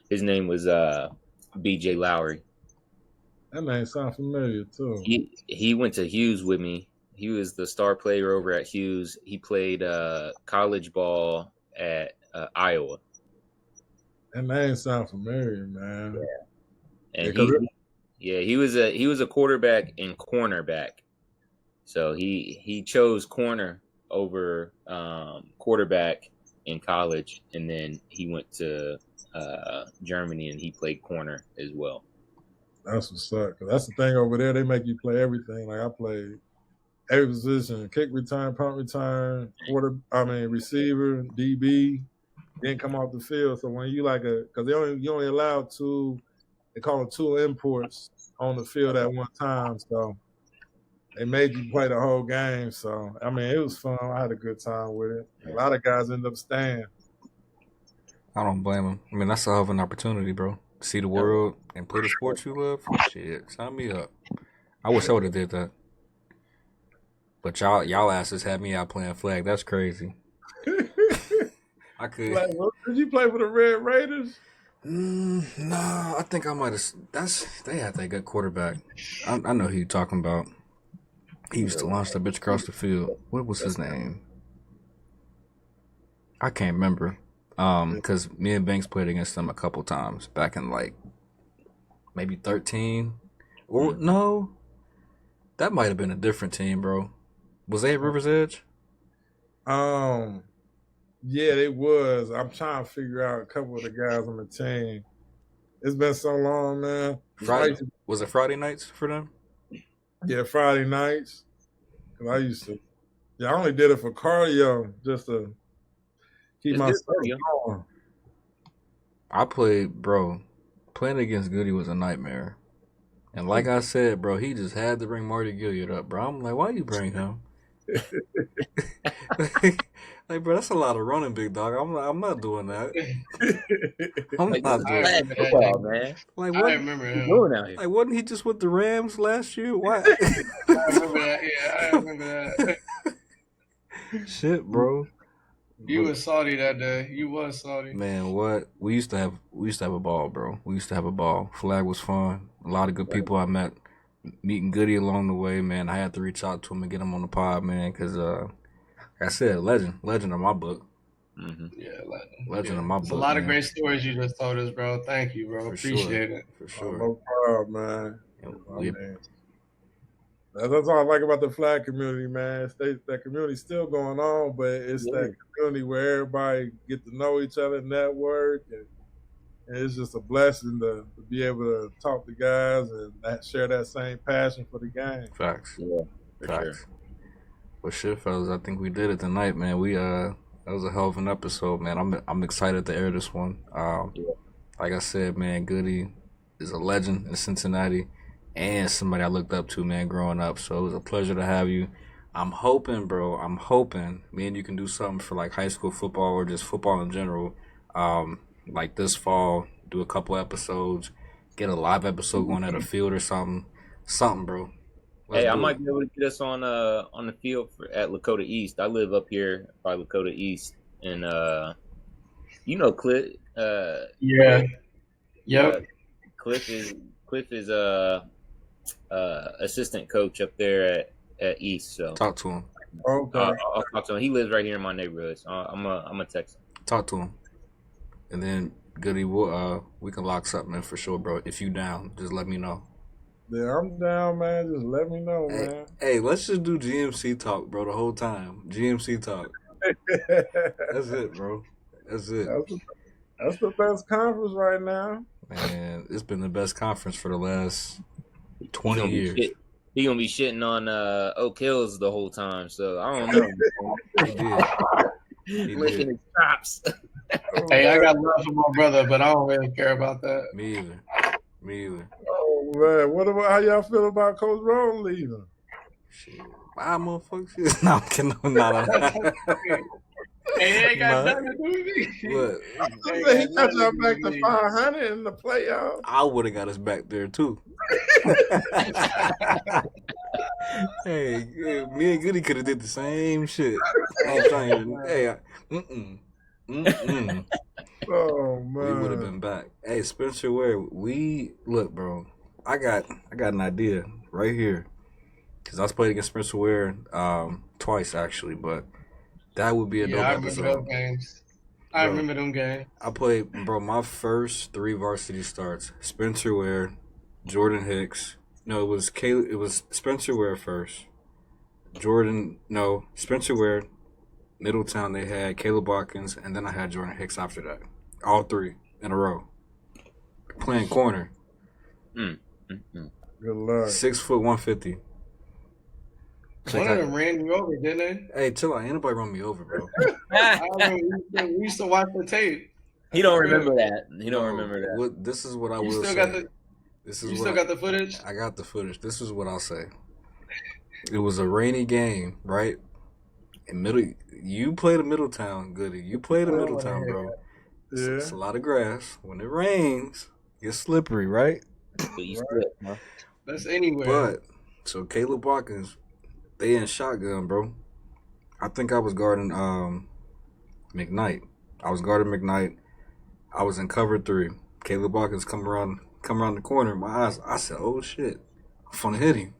His name was BJ Lowry.
That name sounds familiar too.
He went to Hughes with me. He was the star player over at Hughes. He played college ball at Iowa.
That name sounds familiar, man.
Yeah. And Yeah, he was a quarterback and cornerback. So he chose corner over quarterback in college, and then he went to Germany and he played corner as well.
That's what's up. 'Cause that's the thing over there. They make you play everything. Like I played every position: kick return, punt return, receiver, DB. Didn't come off the field. So when you because you only allow two. They call them two imports on the field at one time. So they made you play the whole game. So I mean, it was fun. I had a good time with it. A lot of guys end up staying.
I don't blame him. I mean, that's a hell of an opportunity, bro. See the world and play the sport you love. Shit, sign me up. I wish I would have did that. But y'all asses had me out playing flag. That's crazy. I could.
Like, did you play for the Red Raiders?
No, I think I might have. They had that good quarterback. I know who you're talking about. He used to launch that bitch across the field. What was his name? I can't remember. Because me and Banks played against them a couple times back in like maybe 13. Or no, that might have been a different team, bro. Was they at River's Edge?
Yeah, they was. I'm trying to figure out a couple of the guys on the team. It's been so long, man.
Was it Friday nights for them?
Yeah, Friday nights. Cause I used to. Yeah, I only did it for cardio, just to keep myself going.
I played, bro. Playing against Goody was a nightmare. And like I said, bro, he just had to bring Marty Gilliard up, bro. I'm like, why you bring him? Like, bro, that's a lot of running, big dog. I'm not doing that. I'm not doing that.
Football, man.
Like, what?
I remember him.
Doing out here.
Like, wasn't he just with the Rams last year? Why?
I remember that. Yeah, I remember that.
Shit, bro.
You was salty that day. You was salty.
Man, what? We used to have a ball, bro. We used to have a ball. Flag was fun. A lot of good people I met. Meeting Goody along the way, man. I had to reach out to him and get him on the pod, man, because like I said, legend in my book.
Mm-hmm.
Yeah,
legend in my book.
It's a lot of great stories you just told us, bro. Thank you, bro. Appreciate it.
For sure.
No problem, man. That's all I like about the flag community, man. That community's still going on, but it's that community where everybody get to know each other, network, and it's just a blessing to be able to talk to guys and share that same passion for the game.
Facts.
Yeah,
Facts.
Sure.
Well, shit, fellas, I think we did it tonight, man. That was a hell of an episode, man. I'm excited to air this one. Like I said, man, Goody is a legend in Cincinnati and somebody I looked up to, man, growing up. So it was a pleasure to have you. I'm hoping, bro, me and you can do something for like high school football or just football in general. Like this fall, do a couple episodes, get a live episode going at a field or something, bro.
I might be able to get us on the field at Lakota East. I live up here by Lakota East, and you know Cliff.
Yeah. Yep.
Cliff is assistant coach up there at East. So
talk to him.
Okay.
I'll talk to him. He lives right here in my neighborhood, so I'm a text him.
Talk to him. And then Goody, we can lock something in for sure, bro. If you down, just let me know.
Yeah, I'm down, man. Just let me know, man.
Hey, let's just do GMC talk, bro, the whole time. GMC talk. That's it, bro. That's it.
That's the best conference right now.
Man, it's been the best conference for the last 20 years.
He gonna be shitting on Oak Hills the whole time, so I don't know.
He
Licking his chops.
Hey, I got love for my brother, but I don't really care about that.
Me either.
Oh man, what about how y'all feel about Coach Rome leaving?
Shit, bye, motherfuckers. No, I'm kidding. No.
Hey, ain't got nothing to do with me.
Look,
he got y'all back to 500 in the playoffs.
I would have got us back there too. Hey, me and Goody could have did the same shit. I'm trying.
Oh man,
we would have been back. Hey, Spencer Ware, look, bro. I got an idea right here, because I was playing against Spencer Ware twice actually, but that would be a dope episode.
I remember them games.
I played, bro, my first 3 varsity starts. Spencer Ware, Jordan Hicks. No, it was Caleb. It was Spencer Ware first. Jordan. No, Spencer Ware. Middletown. They had Caleb Watkins, and then I had Jordan Hicks after that. All three in a row. Playing corner.
Mm. Mm-mm.
Good luck.
6 foot 150.
One of them ran you over, didn't
Hey, chill out. Ain't nobody run me over, bro.
they? I remember we used to watch the tape.
He don't remember that. He don't remember that.
This is what I
You
will
still
say.
got the
This is
you
what
still got the footage?
I got the footage. This is what I'll say. It was a rainy game, right? You played a Middletown, Goody. You played a Middletown, bro.
Yeah.
It's a lot of grass. When it rains, it's slippery, right?
But you slip, huh?
That's anywhere.
But so Caleb Watkins, they in shotgun, bro. I think I was guarding McKnight. I was guarding McKnight. I was in cover 3. Caleb Watkins come around the corner. My eyes, I said, "Oh shit, I'm finna hit him."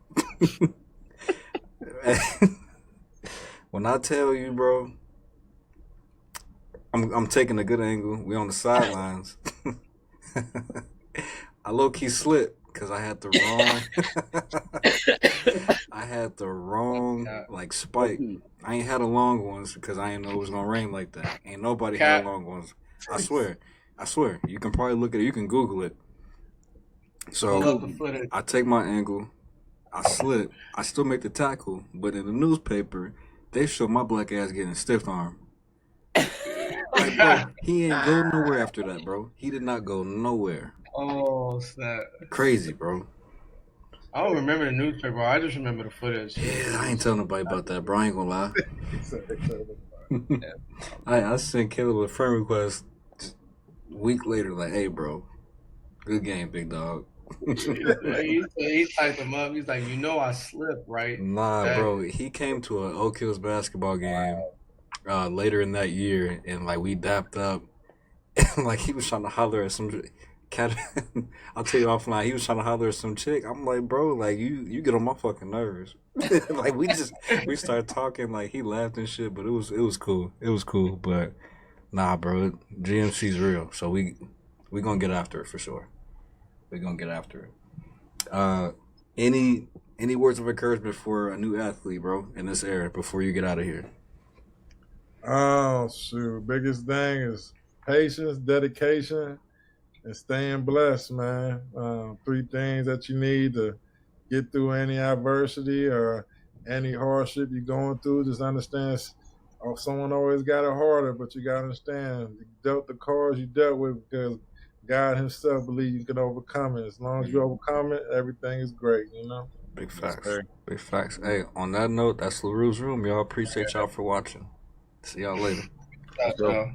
When I tell you, bro, I'm taking a good angle. We on the sidelines. I low key slipped because I had the wrong like spike. I ain't had a long ones because I ain't know it was gonna rain like that. Ain't nobody had long ones. I swear. You can probably look at it. You can Google it. So I take my angle. I slip. I still make the tackle, but in the newspaper, they show my black ass getting stiff arm. Like, bro, he ain't go nowhere after that, bro. He did not go nowhere.
Oh, snap.
Crazy, bro.
I don't remember the newspaper. I just remember the footage.
Yeah, I ain't telling nobody about that, bro. I ain't gonna lie. I sent Caleb a friend request a week later, like, "Hey, bro, good game, big dog."
he typed him up. He's like, I slipped, right?
Nah, bro. He came to an Oak Hills basketball game later in that year, and like we dapped up, and like he was trying to holler at some cat. I'll tell you offline. He was trying to holler at some chick. I'm like, bro, like you get on my fucking nerves. Like we started talking. Like he laughed and shit, but it was cool. It was cool, but nah, bro. GMC's real, so we gonna get after it for sure. We're gonna get after it. Any words of encouragement for a new athlete, bro, in this era before you get out of here?
Oh shoot! Biggest thing is patience, dedication, and staying blessed, man. 3 things that you need to get through any adversity or any hardship you're going through. Just understand, someone always got it harder, but you gotta understand you dealt the cards you dealt with because God Himself believes you can overcome it. As long as you overcome it, everything is great,
Big facts. Big facts. Hey, on that note, that's LaRue's Room. Y'all appreciate y'all for watching. See y'all later.
Let's go.